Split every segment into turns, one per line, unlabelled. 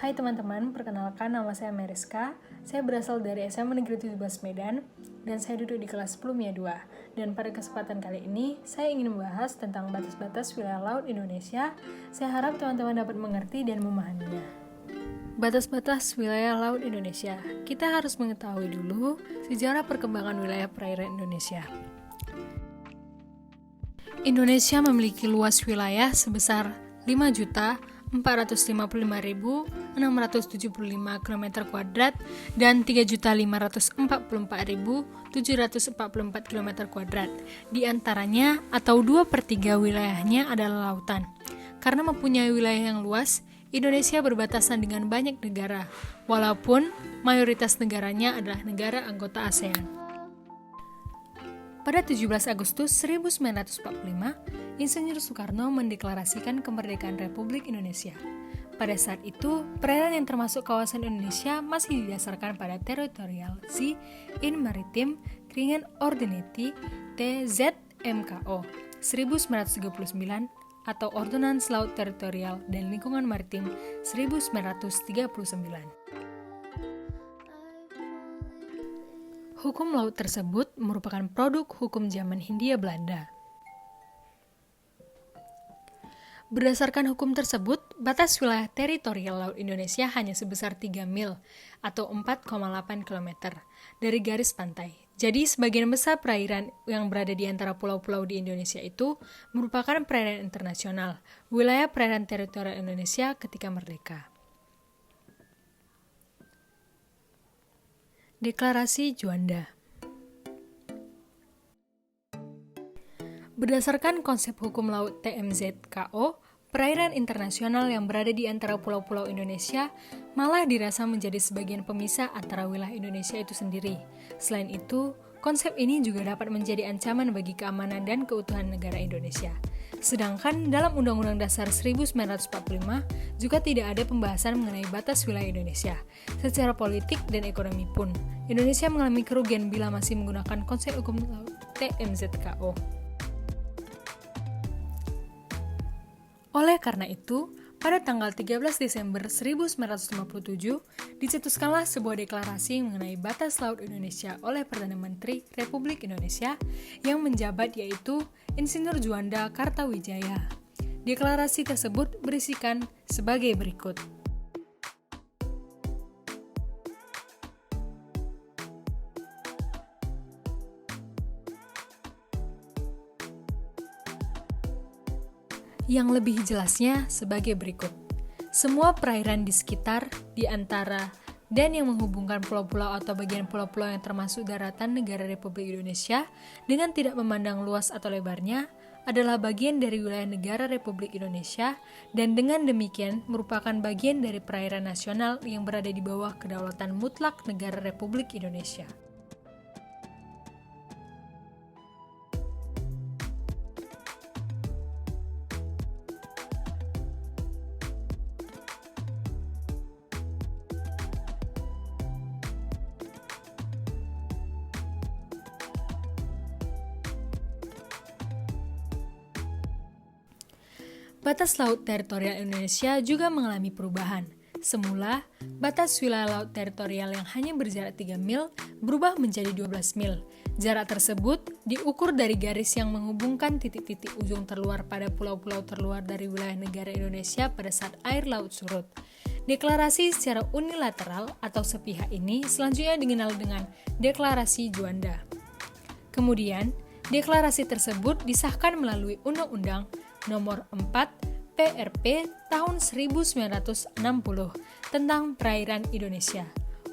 Hai teman-teman, perkenalkan nama saya Meriska. Saya berasal dari SMA Negeri 17 Medan dan saya duduk di kelas 10 MIA 2. Dan pada kesempatan kali ini, saya ingin membahas tentang batas-batas wilayah laut Indonesia. Saya harap teman-teman dapat mengerti dan memahaminya. Batas-batas wilayah laut Indonesia. Kita harus mengetahui dulu sejarah perkembangan wilayah perairan Indonesia. Indonesia memiliki luas wilayah sebesar 5.455.675 km² dan 3.544.744 km². Di antaranya atau 2/3 wilayahnya adalah lautan. Karena mempunyai wilayah yang luas, Indonesia berbatasan dengan banyak negara, walaupun mayoritas negaranya adalah negara anggota ASEAN. Pada 17 Agustus 1945, Insinyur Soekarno mendeklarasikan kemerdekaan Republik Indonesia. Pada saat itu, perairan yang termasuk kawasan Indonesia masih didasarkan pada Territorial Sea in Maritime Kringen Ordonnantie TZMKO 1939 atau Ordonans Laut Teritorial dan Lingkungan Maritim 1939. Hukum laut tersebut merupakan produk hukum zaman Hindia Belanda. Berdasarkan hukum tersebut, batas wilayah teritorial laut Indonesia hanya sebesar 3 mil atau 4,8 km dari garis pantai. Jadi, sebagian besar perairan yang berada di antara pulau-pulau di Indonesia itu merupakan perairan internasional, wilayah perairan teritorial Indonesia ketika merdeka. Deklarasi Juanda. Berdasarkan konsep hukum laut TMZKO, perairan internasional yang berada di antara pulau-pulau Indonesia malah dirasa menjadi sebagian pemisah antara wilayah Indonesia itu sendiri. Selain itu, konsep ini juga dapat menjadi ancaman bagi keamanan dan keutuhan negara Indonesia. Sedangkan dalam Undang-Undang Dasar 1945 juga tidak ada pembahasan mengenai batas wilayah Indonesia. Secara politik dan ekonomi pun, Indonesia mengalami kerugian bila masih menggunakan konsep hukum laut TMZKO. Oleh karena itu, pada tanggal 13 Desember 1957, dicetuskanlah sebuah deklarasi mengenai batas laut Indonesia oleh Perdana Menteri Republik Indonesia yang menjabat yaitu Insinyur Juanda Kartawijaya. Deklarasi tersebut berisikan sebagai berikut. Yang lebih jelasnya sebagai berikut. Semua perairan di sekitar, di antara, dan yang menghubungkan pulau-pulau atau bagian pulau-pulau yang termasuk daratan negara Republik Indonesia dengan tidak memandang luas atau lebarnya adalah bagian dari wilayah negara Republik Indonesia dan dengan demikian merupakan bagian dari perairan nasional yang berada di bawah kedaulatan mutlak negara Republik Indonesia. Batas laut teritorial Indonesia juga mengalami perubahan. Semula, batas wilayah laut teritorial yang hanya berjarak 3 mil berubah menjadi 12 mil. Jarak tersebut diukur dari garis yang menghubungkan titik-titik ujung terluar pada pulau-pulau terluar dari wilayah negara Indonesia pada saat air laut surut. Deklarasi secara unilateral atau sepihak ini selanjutnya dikenal dengan Deklarasi Juanda. Kemudian, deklarasi tersebut disahkan melalui Undang-Undang Nomor 4 PRP tahun 1960 tentang perairan Indonesia.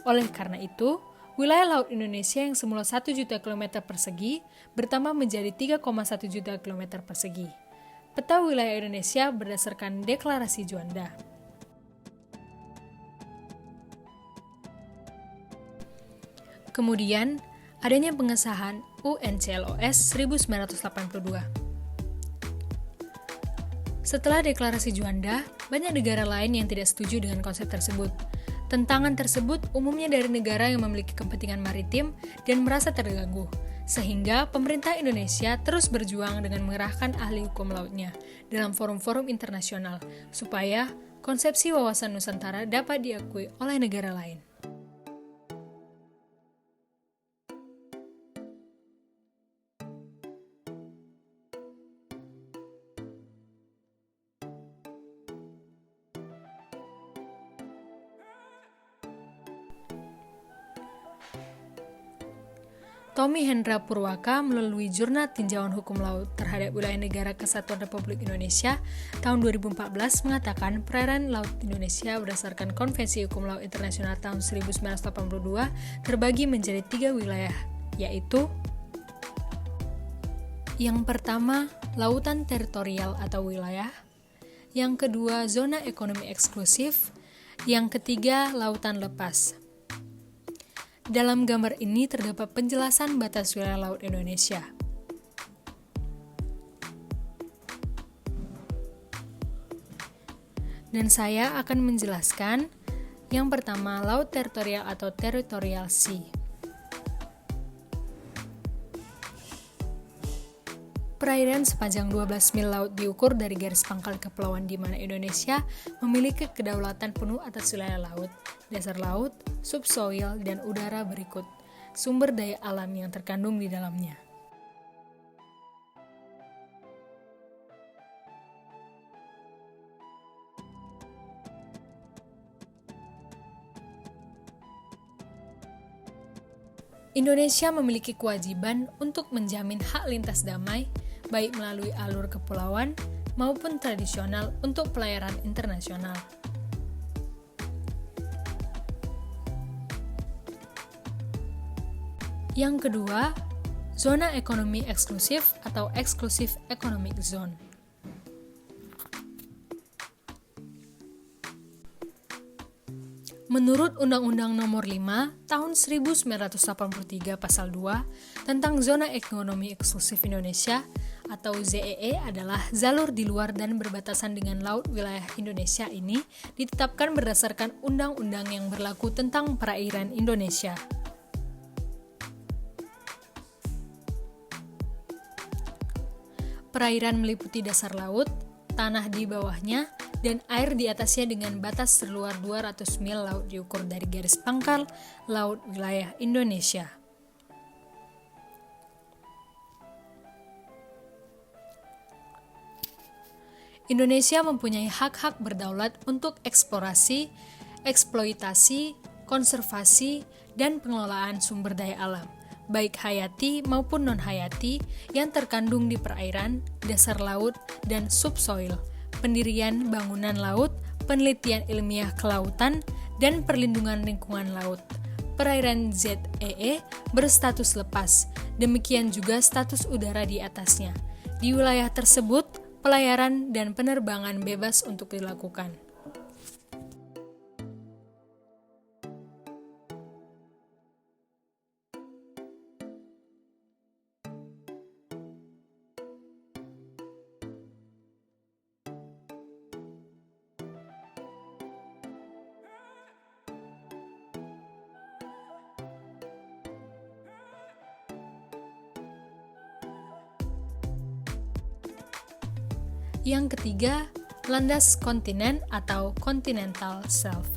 Oleh karena itu, wilayah laut Indonesia yang semula 1 juta km persegi bertambah menjadi 3,1 juta km persegi. Peta wilayah Indonesia berdasarkan Deklarasi Juanda. Kemudian, adanya pengesahan UNCLOS 1982. Setelah deklarasi Juanda, banyak negara lain yang tidak setuju dengan konsep tersebut. Tentangan tersebut umumnya dari negara yang memiliki kepentingan maritim dan merasa terganggu, sehingga pemerintah Indonesia terus berjuang dengan mengerahkan ahli hukum lautnya dalam forum-forum internasional supaya konsepsi wawasan Nusantara dapat diakui oleh negara lain. Tommy Hendra Purwaka melalui Jurnal Tinjauan Hukum Laut terhadap Wilayah Negara Kesatuan Republik Indonesia tahun 2014 mengatakan perairan laut Indonesia berdasarkan Konvensi Hukum Laut Internasional tahun 1982 terbagi menjadi 3 wilayah, yaitu yang pertama, lautan teritorial atau wilayah, yang kedua, zona ekonomi eksklusif, yang ketiga, lautan lepas. Dalam gambar ini terdapat penjelasan batas wilayah laut Indonesia. Dan saya akan menjelaskan yang pertama, laut teritorial atau territorial sea. Perairan sepanjang 12 mil laut diukur dari garis pangkal kepulauan di mana Indonesia memiliki kedaulatan penuh atas wilayah laut, dasar laut, subsoil, dan udara berikut sumber daya alam yang terkandung di dalamnya. Indonesia memiliki kewajiban untuk menjamin hak lintas damai, baik melalui alur kepulauan maupun tradisional untuk pelayaran internasional. Yang kedua, zona ekonomi eksklusif atau Exclusive Economic Zone. Menurut Undang-Undang Nomor 5 Tahun 1983 Pasal 2 tentang Zona Ekonomi Eksklusif Indonesia atau ZEE adalah jalur di luar dan berbatasan dengan laut wilayah Indonesia ini ditetapkan berdasarkan undang-undang yang berlaku tentang perairan Indonesia. Perairan meliputi dasar laut, tanah di bawahnya, dan air di atasnya dengan batas terluar 200 mil laut diukur dari garis pangkal laut wilayah Indonesia. Indonesia mempunyai hak-hak berdaulat untuk eksplorasi, eksploitasi, konservasi, dan pengelolaan sumber daya alam, baik hayati maupun non-hayati yang terkandung di perairan, dasar laut, dan subsoil, pendirian bangunan laut, penelitian ilmiah kelautan, dan perlindungan lingkungan laut. Perairan ZEE berstatus lepas, demikian juga status udara di atasnya. Di wilayah tersebut, pelayaran dan penerbangan bebas untuk dilakukan. Yang ketiga, landas kontinen atau continental shelf.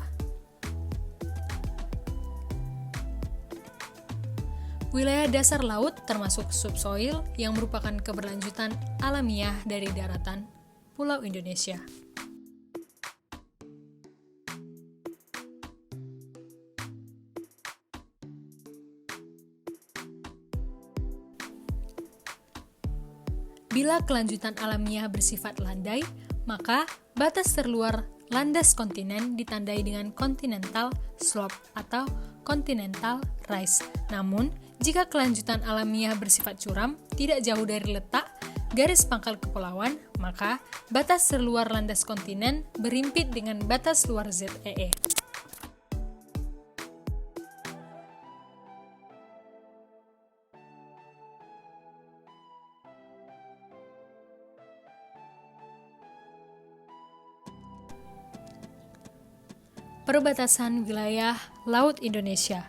Wilayah dasar laut termasuk subsoil yang merupakan keberlanjutan alamiah dari daratan Pulau Indonesia. Bila kelanjutan alamiah bersifat landai, maka batas terluar landas kontinen ditandai dengan continental slope atau continental rise. Namun, jika kelanjutan alamiah bersifat curam, tidak jauh dari letak garis pangkal kepulauan, maka batas terluar landas kontinen berimpit dengan batas luar ZEE. Perbatasan wilayah Laut Indonesia.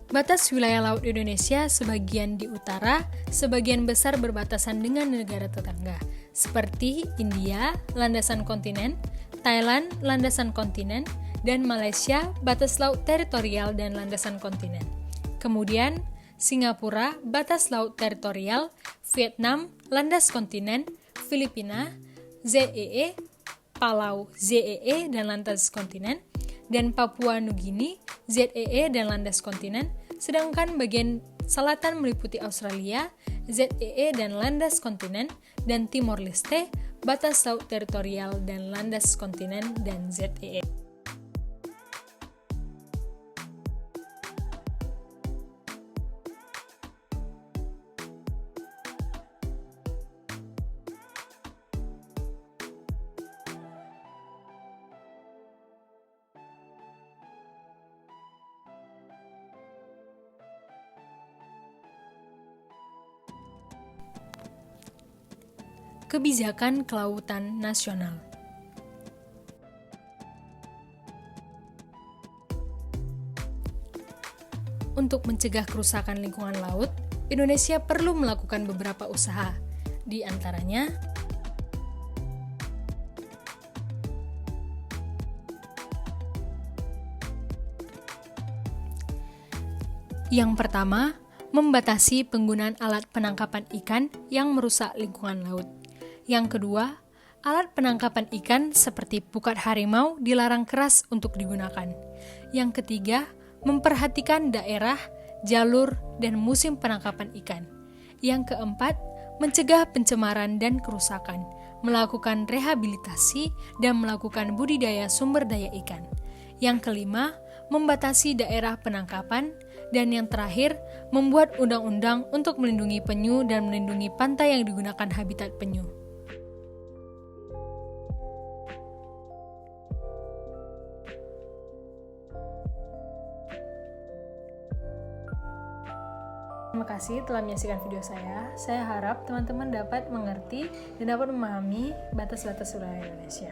Batas wilayah laut Indonesia sebagian di utara, sebagian besar berbatasan dengan negara tetangga, seperti India, landasan kontinen, Thailand, landasan kontinen, dan Malaysia, batas laut teritorial dan landasan kontinen. Kemudian, Singapura, batas laut teritorial, Vietnam, landas kontinen, Filipina, ZEE, Palau, ZEE dan landas kontinen, dan Papua Nugini, ZEE dan landas kontinen, sedangkan bagian selatan meliputi Australia, ZEE dan landas kontinen, dan Timor Leste, batas laut teritorial dan landas kontinen dan ZEE. Kebijakan Kelautan Nasional. Untuk mencegah kerusakan lingkungan laut, Indonesia perlu melakukan beberapa usaha, di antaranya yang pertama, membatasi penggunaan alat penangkapan ikan yang merusak lingkungan laut. Yang kedua, alat penangkapan ikan seperti pukat harimau dilarang keras untuk digunakan. Yang ketiga, memperhatikan daerah, jalur, dan musim penangkapan ikan. Yang keempat, mencegah pencemaran dan kerusakan, melakukan rehabilitasi, dan melakukan budidaya sumber daya ikan. Yang kelima, membatasi daerah penangkapan. Dan yang terakhir, membuat undang-undang untuk melindungi penyu dan melindungi pantai yang digunakan habitat penyu. Terima kasih telah menyaksikan video saya. Saya harap teman-teman dapat mengerti dan dapat memahami batas-batas wilayah Indonesia.